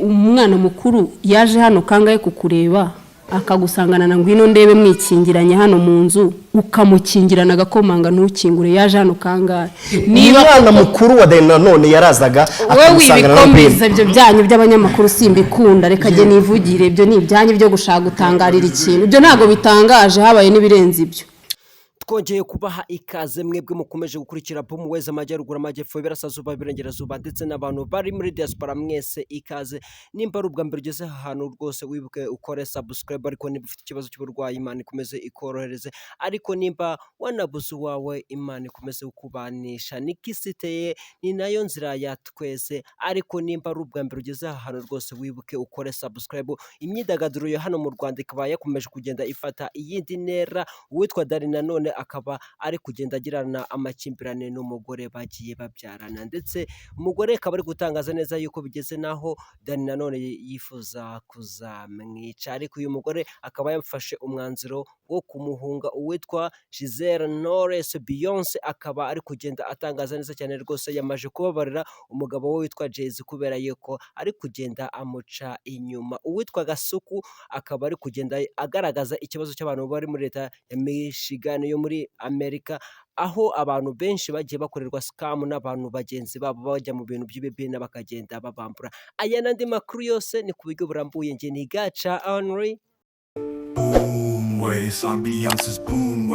umwana mukuru yaje hano kangahe kukureba akagusangana na ngwino ndebe mwikingiranye hano mu nzu ukamukingirana agakomanga ntukingure yaje hano kangahe niba umwana mukuru wa Dani Nanone yarazaga akamusangana na ngwino ibyo byanyu by'abanyamakuru simbikunda reka je nivugire ibyo ni ibyanyu byo gushaka gutangarira ikintu ibyo ntago bitangaje habaye nibirenze ibyo. Twongeye kubaha ikaze mwebwe mukomeje gukurikira Boom Weza Amajyaruguru Amajyepfo Iburasirazuba Iburengerazuba ndetse n'abantu bari muri diaspora mwese ikaze nimba ari ubwa mbere ugeze ahantu rwose wibuke ukore subscribe ariko niba ufite ikibazo cy'uburwayi Imana ikomeze ikorohereze ariko nimba wanabuze wawe Imana ikomeze kukubanisha nikisiteye ni nayo nzira ya twese ariko nimba ari ubwa mbere ugeze ahantu rwose wibuke ukore subscribe. Imyidagaduro yo hano mu Rwanda ikaba yakomeje kugenda ifata iyindi ntera uwitwa Dani Nanone akaba ari kugenda agirana amakimbirane n'umugore bagiye babyarana ndetse umugore akaba ari gutangaza neza yuko bigeze naho Dani Nanone yifuza kuzamwica ariko uyu mugore akaba yafashe umwanzuro wo kumuhunga uwitwa Giselle Knowless Beyonce akaba ari kugenda atangaza neza cyane rwose yamaje kubabarira umugabo we witwa Jay-Z kubera yuko ari kugenda amuca inyuma. Uwitwa Gasuku akaba ari kugenda agaragaza ikibazo cy'abantu bari muri leta ya Michigan yo muri Amerika aho abantu benshi bagiye bakorerwa scam n'abantu bagenzi babo bajya mu bintu by'ibibina bakagenda babambura. Aya nandi makuru yose ni ku buryo burambuye nge ni Gaca Henry. Boom ways, ambiances boom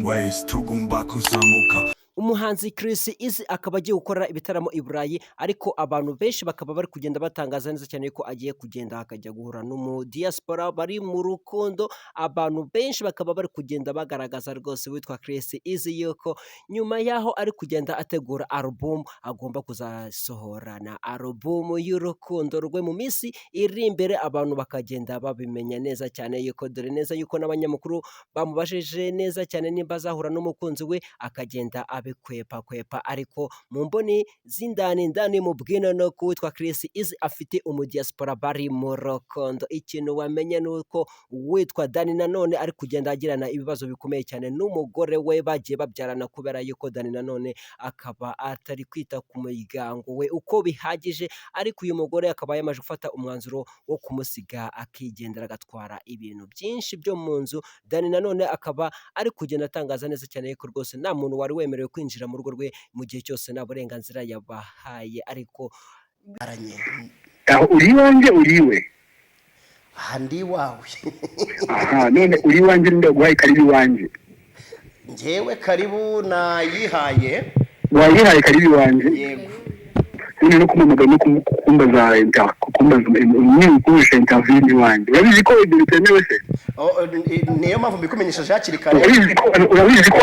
ways, tugomba kuzamuka. Umuhanzi Chris Easy akaba agiye gukora ibitaramo i Burayi ariko abantu benshi bakaba bari kugenda batangaza neza cyane ko agiye kugenda akajya guhura n'umu diaspora bari mu rukundo. Abantu benshi bakaba bari kugenda bagaragaza rwose witwa Chris Easy yuko nyuma yaho ari kugenda ategura album agomba kuzasohorana album y'urukundo rwe mu minsi iri imbere. Abantu bakagenda babimenya neza cyane yuko dore neza yuko n'abanyamakuru bamubajije neza cyane nimba azahura n'umukunzi we akagenda kwepa ariko mu mboni z'indani mu bwino no kuwitwa Chris Easy afite umudiaspora bari mu rukundo. Ikintu wamenye nuko witwa Dani Nanone ari kugenda agirana ibibazo bikomeye cyane n'umugore we bagiye babyarana kubera yuko Dani Nanone akaba atari kwita ku muryango we uko bihagije ariko uyu mugore akaba yamaje gufata umwanzuro wo kumusiga akigendera agatwara ibintu byinshi byo mu nzu. Dani Nanone akaba ari kugenda atangaza neza cyane yuko rwose nta muntu wari wemerewe kwinjira mu rugo rwe mu gihe cyose nta burenganzira yabahaye ariko uri wanjye uriwe handi wawe none uri wanjye ndaguhaye karibu wanjye njyewe karibu nayihaye wayihaye karibu wanjye yego none no kumamagana no kumbaza interview wanjye urabizi ko ibyo bitemewe se niyo mpamvu mbikumenyesheje hakiri kare urabizi ko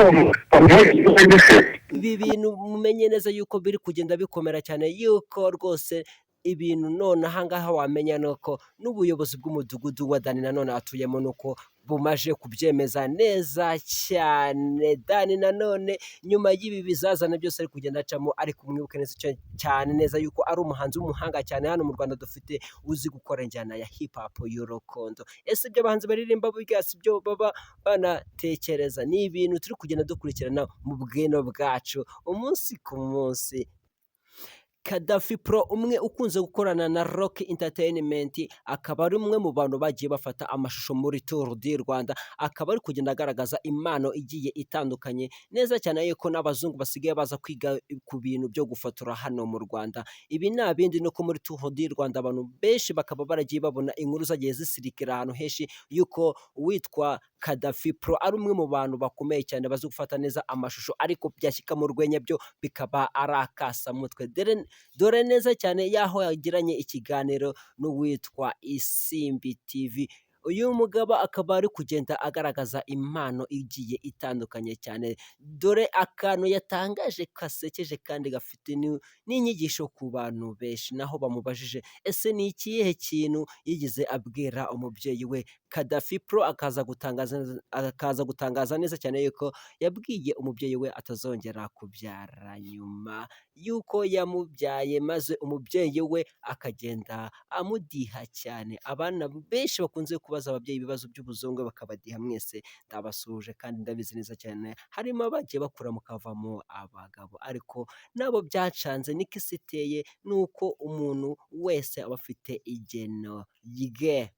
ibi bintu mumenye neza yuko biri kugenda bikomera cyane yuko rwose ibintu none ahangaha wamenya nuko n'ubuyobozi bw'umudugudu wa Dani Nanone atuyemo nuko bumaje kubyemeza neza cyane. Dani Nanone nyuma y'ibi bizazana byose ari kugenda acamo ariko umwibuke neza cyane neza yuko ari umuhanzi w'umuhanga cyane hano mu Rwanda dufite uzi gukora injyana ya hip hop y'urukundo. Ese ibyo abahanzi baririmba bigasi byo baba banatekereza ni ibintu turi kugenda dukurikirana mu bwino bwacu umunsi ku munsi. Kadafi Pro umwe ukunze gukorana na Rock Entertainment akaba ari umwe mu bantu bagiye bafata amashusho muri Tour du Rwanda akaba ari kugenda agaragaza impano igiye itandukanye neza cyane yuko n'abazungu basigaye baza kwiga ku bintu byo gufotora hano mu Rwanda. Ibi nabindi no ko muri Tour du Rwanda abantu benshi bakaba baragiye babona inkuru zagiye zisirikira ahantu henshi yuko witwa Kadafi Pro ari umwe mu bantu bakomeye cyane bazi gufata neza amashusho ariko byashyika mu rwenya byo bikaba arakasa mutwe. Dore neza cyane yaho yagiranye ikiganiro n'uwitwa Isimbi TV. Uyu mugabo akaba ari kugenda agaragaza impano igiye itandukanye cyane. Dore akantu yatangaje kasekeje kandi gafite n'inyigisho ku bantu benshi naho bamubajije ese ni ikihe kintu yigize abwira umubyeyi we. Kadafi Pro akaza gutangaza neza cyane yuko yabwiye umubyeyi we atazongera kubyara nyuma yuko yamubyaye maze umubyeyi we akagenda amudiha cyane. Abana benshi bakunze kuba kubaza ababyeyi ibibazo by'ubuzungu bakabadiha mwese ndabasuhuje kandi ndabizi neza cyane harimo abagiye bakura mukavamo abagabo ariko nabo byacanze niko isi iteye nuko umuntu wese aba afite igeno yige.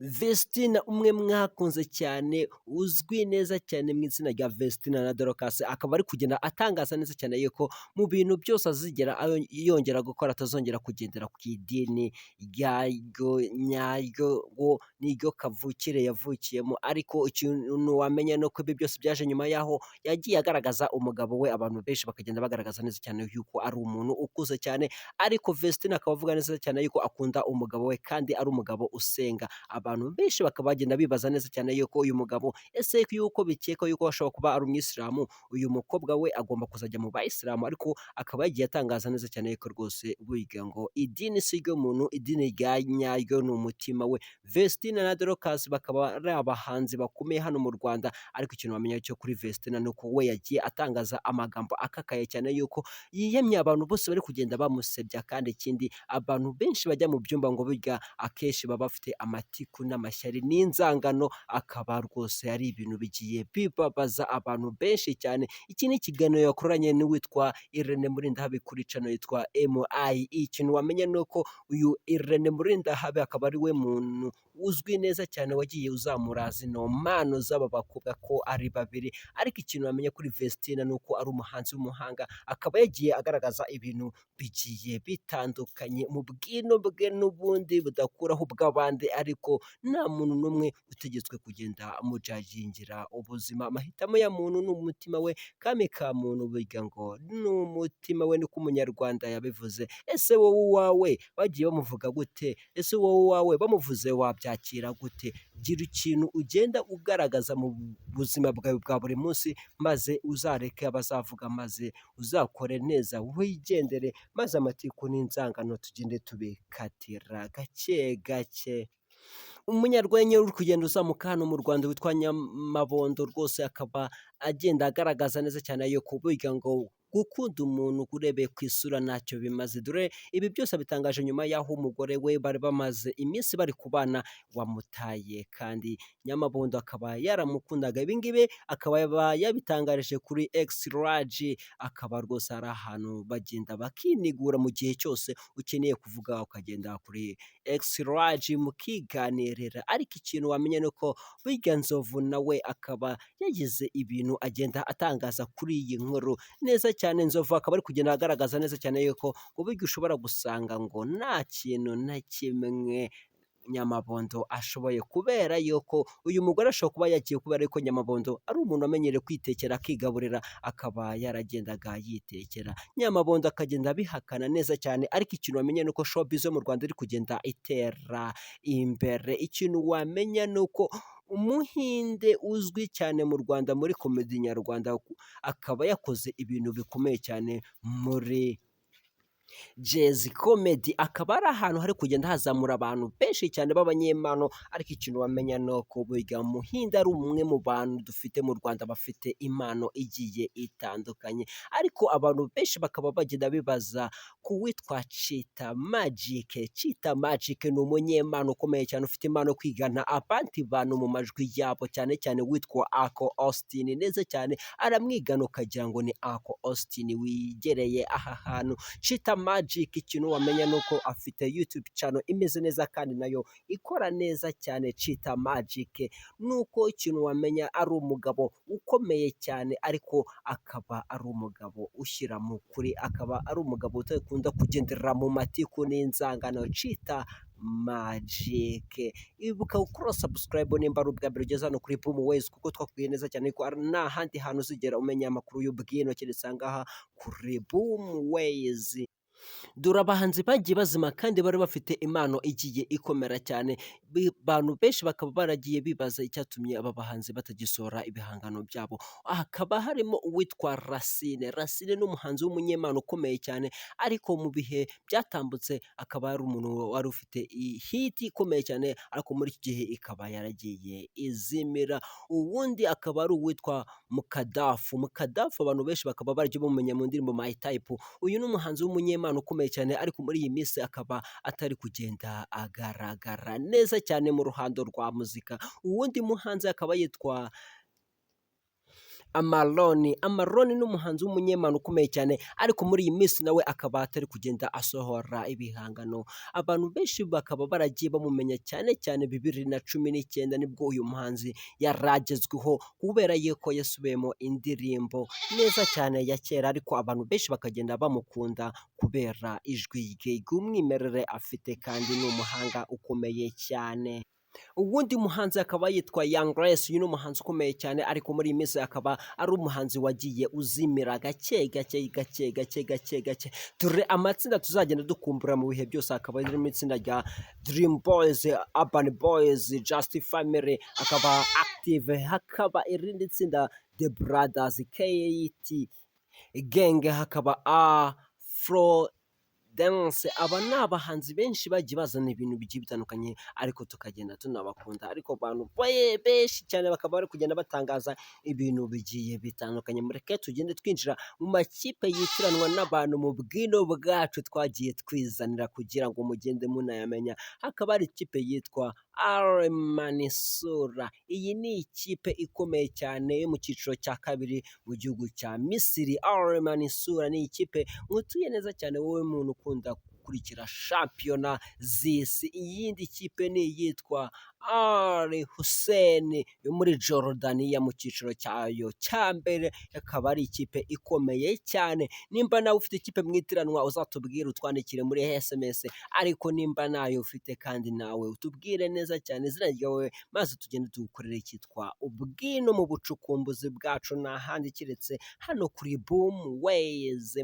Vestina umwe mwakunze cyane uzwi neza cyane mu izina rya Vestina na Dorcas akaba ari kugenda atangaza neza cyane yuko mu bintu byose azigera yongera gukora atazongera kugendera ku idini ryaryo nyaryo ngo niryo kavukire yavukiyemo ariko ikintu wamenya no ko ibi byose byaje nyuma yaho yagiye agaragaza umugabo we abantu benshi bakagenda bagaragaza neza cyane yuko ari umuntu ukuze cyane ariko Vestina akaba avuga neza cyane yuko akunda umugabo we kandi ari umugabo usenga. Abantu benshi bakaba bagenda bibaza neza cyane yuko uyu mugabo ese yuko bikeka yuko ashobora kuba ari umwisilamu uyu mukobwa we agomba kuzajya mu bayisilamu ariko akaba yagiye atangaza neza cyane yuko rwose burya ngo idini si ryo muntu idini rya nyaryo ni umutima we. Vestina na Dorcas bakaba ari abahanzi bakomeye hano mu Rwanda ariko ikintu wamenya cyo kuri Vestina nuko we yagiye atangaza amagambo akakaye cyane yuko yiyemye abantu bose bari kugenda bamusebya kandi ikindi abantu benshi bajya mu byumba ngo burya akenshi baba bafite amatiku n'amashyari n'inzangano akaba rwose ari ibintu bigiye bibabaza abantu benshi cyane. Iki ni ikiganiro yakoranye n'uwitwa Irene Murindahabi kuri channel yitwa MI. Ikintu wamenya nuko uyu Irene Murindahabi akaba ari we muntu uzwi neza cyane wagiye uzamura zino mpano z'aba bakobwa ko ari babiri ariko ikintu wamenya kuri Vestina nuko ari umuhanzi w'umuhanga akaba yagiye agaragaza ibintu bigiye bitandukanye mu bwino bwe n'ubundi budakuraho bw'abandi ariko nta muntu n'umwe utegetswe kugenda amujagingira ubuzima. Amahitamo ya muntu n'umutima we kame ka muntu burya ngo n'umutima we niko umunyarwanda yabivuze. Ese wowe uwawe bagiye bamuvuga gute? Ese wowe uwawe bamuvuze wabyakira gute? Gira ikintu ugenda ugaragaza mu buzima bwawe bwa buri munsi maze uzareke abazavuga maze uzakore neza wigendere maze amatiku n'inzangano tugende tubikatira gake gake. Umunyarwenya uri kugenda uzamuka hano mu Rwanda witwa Nyamabondo rwose akaba agenda agaragaza neza cyane yuko burya ngo gukunda umuntu urebeye ku isura ntacyo bimaze. Dore ibi byose bitangaje nyuma y'aho umugore we bari bamaze iminsi bari kubana wamutaye kandi Nyamabondo akaba yaramukundaga. Ibi ngibi akaba yabitangarije kuri X-Large akaba rwose ari ahantu bagenda bakinigura mu gihe cyose ukeneye kuvuga ukagenda kuri X-Large mukiganirira ariko ikintu wamenye nuko burya Nzovu nawe akaba yagize ibintu agenda atangaza kuri iyi nkuru neza cyane. Nzovu akaba ari kugenda agaragaza neza cyane yuko ngo burya ushobora gusanga ngo nta kintu na kimwe Nyamabondo ashoboye kubera yuko uyu mugore ashobora kuba yagiye kubera yuko Nyamabondo ari umuntu amenyereye kwitekera akigaburira akaba yaragendaga yitekera. Nyamabondo akagenda abihakana neza cyane ariko ikintu wamenya nuko showbiz yo mu Rwanda iri kugenda itera imbere. Ikintu wamenya nuko umuhinde uzwi cyane mu Rwanda muri komedi nyarwanda akaba yakoze ibintu bikomeye cyane muri Jazz Comedy akaba ari ahantu hari kugenda hazamura abantu benshi cyane b'abanyempano ariko ikintu wamenya nuko burya Muhinda ari umwe mu bantu dufite mu Rwanda bafite impano igiye itandukanye ariko abantu benshi bakaba bagenda bibaza ku witwa Chita Magic. Chita Magic ni umunyempano ukomeye cyane ufite impano kwigana abandi bantu mu majwi yabo cyane cyane witwa Uncle Austin neza cyane aramwigana ukagira ngo ni Uncle Austin wigereye aha hantu. Chita Magic ikintu wamenya nuko afite YouTube channel imeze neza kandi nayo ikora neza cyane. Chita Magic nuko ikintu wamenya ari umugabo ukomeye cyane ariko akaba ari umugabo ushyira mu kuri akaba ari umugabo utakunda kugendera mu matiku n'inzangano. Chita Magic ibuka gukora subscribe nimba ari ubwa mbere ugeze hano kuri Boom Ways kuko twakwiye neza cyane ko nta handi hantu uzigera umenya amakuru y'ubwino keretse ngaha kuri Boom Ways. Dore abahanzi bagiye bazima kandi bari bafite impano igiye ikomera cyane. Abantu benshi bakaba baragiye bibaza icyatumye aba bahanzi batagisora ibihangano byabo. Hakaba harimo uwitwa Racine. Racine ni umuhanzi w'umunyempano ukomeye cyane ariko mu bihe byatambutse akaba ari umuntu wari ufite hit ikomeye cyane ariko muri iki gihe ikaba yaragiye izimira. Uwundi akaba ari uwitwa Mukadafu. Mukadafu abantu benshi bakaba baragiye bamumenya mu ndirimbo My Type. Uyu ni umuhanzi w'umunyempano umunyempano ukomeye cyane ariko muri iyi minsi akaba atari kugenda agaragara neza cyane mu ruhando rwa muzika. Uwundi muhanzi akaba yitwa Amaroni ni umuhanzi w'umunyempano ukomeye cyane ariko muri iyi minsi nawe akaba atari kugenda asohora ibihangano. Abantu benshi bakaba baragiye bamumenya cyane cyane 2019 nibwo uyu muhanzi yaragezweho kubera yuko yasubiyemo indirimbo neza cyane ya kera, ariko abantu benshi bakagenda bamukunda kubera ijwi rye ry'umwimerere afite kandi ni umuhanga ukomeye cyane. Uwundi muhanzi akaba yitwa Young Grace. Uyu ni umuhanzi ukomeye cyane ariko muri iyi minsi akaba ari umuhanzi wagiye uzimira gake gake. Dore amatsinda tuzagenda dukumbura mu bihe byose akaba ari mu itsinda rya Dream Boys, Urban Boys, Just Family, akaba Active, hakaba irindi tsinda The Brothers, KT Gang, hakaba Afro Dance. Aba ni abahanzi benshi bagiye bazana ibintu bigiye bitandukanye ariko tukagenda tunabakunda, ariko abantu benshi cyane bakaba bari kugenda batangaza ibintu bigiye bitandukanye. Mureke tugende twinjira mu makipe yitiranwa n'abantu mu bwino bwacu twagiye twizanira kugira ngo mugende munayamenya. Hakaba hari ikipe yitwa Al Mansura. Iyi ni ikipe ikomeye cyane yo mu cyiciro cya kabiri mu gihugu cya Misiri. Al Mansura ni ikipe mutuye neza cyane wowe muntu ukunda gukurikira shampiyona z'isi. Iyindi kipe ni iyitwa Al Hussein yo muri Jordania mu cyiciro cyayo cya mbere, akaba ari ikipe ikomeye cyane. Nimba nawe ufite ikipe mwitiranwa uzatubwire, utwandikire muri SMS, ariko nimba nayo ufite kandi nawe utubwire neza cyane izina ryawe maze tugende tugukorera icyitwa ubwino mu bucukumbuzi bwacu n'ahandi kiretse hano kuri Boom Ways.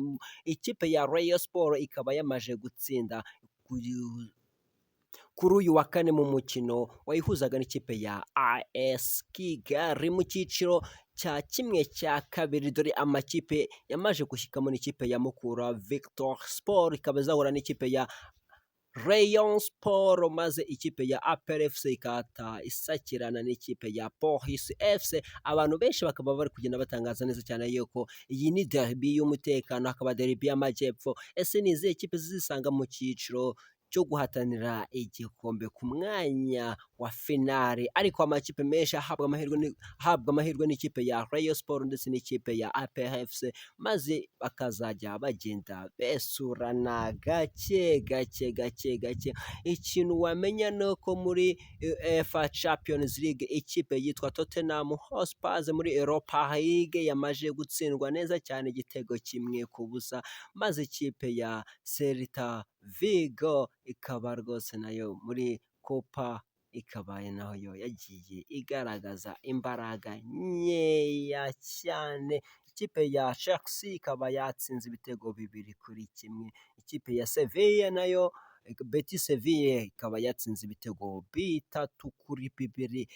Ikipe ya Rayon Sport ikaba yamaje gutsinda kuri uyu wa kane mu mukino wayihuzaga n'ikipe ya AS Kigali mu cyiciro cya kimwe cya kabiri. Dore amakipe yamaje gushyikamo n'ikipe ya Mukura Victor Sport ikaba izahura n'ikipe ya Rayon Sport, maze ikipe ya APR FC ikata isakirana n'ikipe ya Police FC. Abantu benshi bakaba bari kugenda batangaza neza cyane yuko iyi ni derby y'umutekano, akaba derby y'amajyepfo. Ese ni izihe kipe zisanga mu cyiciro cyo guhatanira igikombe ku mwanya wa finale? Ariko amakipe menshi ahabwa amahirwe n'ikipe ya Rayon Sport ndetse n'ikipe ya APR FC, maze bakazajya bagenda besurana gake. Ikintu wamenya nuko muri UEFA Champions League ikipe yitwa Tottenham Hotspur muri Europa League yamaje gutsindwa neza cyane igitego 1-0, maze ikipe ya Celta Vigo ikaba rwose nayo muri Copa ikabaye nayo yagiye igaragaza imbaraga nkeya cyane. Ikipe ya Chelsea ikaba yatsinze ibitego 2-1. Ikipe ya Sevilla nayo Betis Sevilla ikaba yatsinze ibitego 3-2.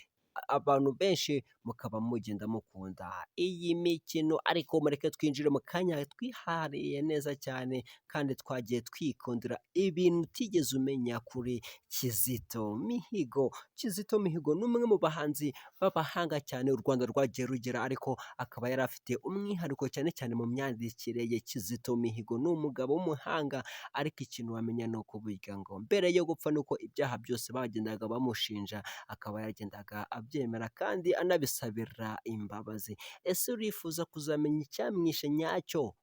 Abantu benshi mukaba mugenda mukunda iyi mikino, ariko mureke twinjire mu kanya twihariye neza cyane kandi twagiye twikundira ibintu utigeze umenya kuri Kizito Mihigo. Kizito Mihigo ni umwe mu bahanzi b'abahanga cyane u Rwanda rwagiye rugira, ariko akaba yari afite umwihariko cyane cyane mu myandikire ye. Kizito Mihigo ni umugabo w'umuhanga, ariko ikintu wamenya ni uko burya ngo mbere yo gupfa nuko ibyaha byose bagendaga bamushinja akaba yagendaga abyemera kandi anabisabira imbabazi. Ese urifuza kuzamenya icyamwishe nyacyo?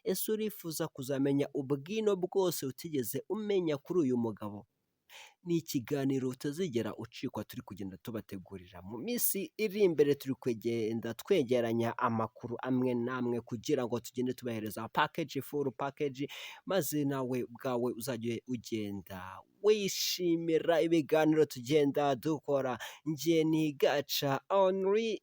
Ese urifuza kuzamenya ubwino bwose utigeze umenya kuri uyu mugabo? Ni ikiganiro utazigera ucikwa turi kugenda tubategurira mu minsi iri imbere. Turi kugenda twegeranya amakuru amwe namwe kugira ngo tugende tubahereza full package, maze nawe bwawe uzajye ugenda wishimira ibiganiro tugenda dukora. Njye ni Gaca Henry